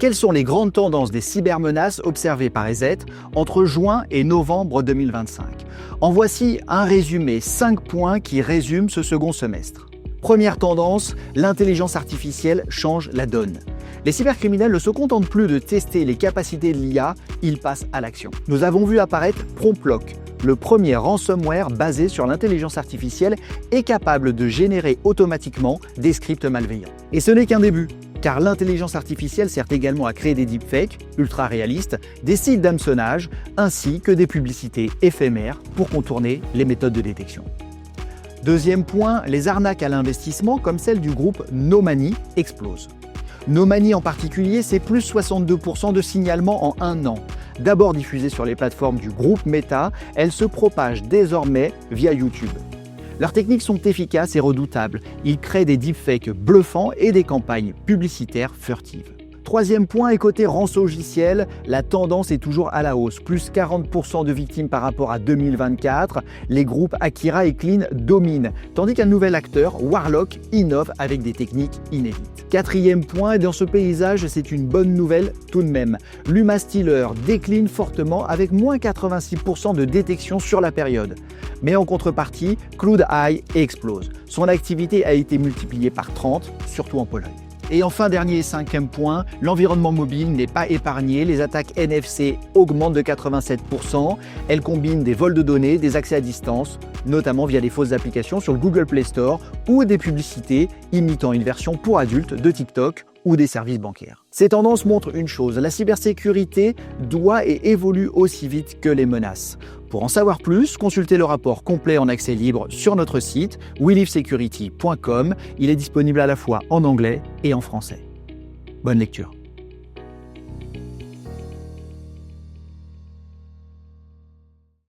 Quelles sont les grandes tendances des cybermenaces observées par EZ entre juin et novembre 2025? En voici un résumé, 5 points qui résument ce second semestre. Première tendance, l'intelligence artificielle change la donne. Les cybercriminels ne se contentent plus de tester les capacités de l'IA, ils passent à l'action. Nous avons vu apparaître Promptlock, le premier ransomware basé sur l'intelligence artificielle et capable de générer automatiquement des scripts malveillants. Et ce n'est qu'un début, car l'intelligence artificielle sert également à créer des deepfakes ultra réalistes, des sites d'hameçonnage, ainsi que des publicités éphémères pour contourner les méthodes de détection. Deuxième point, les arnaques à l'investissement comme celle du groupe No Money explosent. No Money en particulier, c'est plus 62% de signalements en un an. D'abord diffusée sur les plateformes du groupe Meta, elle se propage désormais via YouTube. Leurs techniques sont efficaces et redoutables. Ils créent des deepfakes bluffants et des campagnes publicitaires furtives. Troisième point, et côté rançongiciel, la tendance est toujours à la hausse, plus 40% de victimes par rapport à 2024. Les groupes Akira et Clean dominent, tandis qu'un nouvel acteur, Warlock, innove avec des techniques inédites. Quatrième point, et dans ce paysage, c'est une bonne nouvelle tout de même. Luma Stealer décline fortement avec moins 86% de détection sur la période. Mais en contrepartie, Cloud Eye explose. Son activité a été multipliée par 30, surtout en Pologne. Et enfin, dernier et cinquième point, l'environnement mobile n'est pas épargné. Les attaques NFC augmentent de 87%. Elles combinent des vols de données, des accès à distance, notamment via des fausses applications sur le Google Play Store ou des publicités imitant une version pour adultes de TikTok ou des services bancaires. Ces tendances montrent une chose, la cybersécurité doit et évolue aussi vite que les menaces. Pour en savoir plus, consultez le rapport complet en accès libre sur notre site welivesecurity.com. Il est disponible à la fois en anglais et en français. Bonne lecture.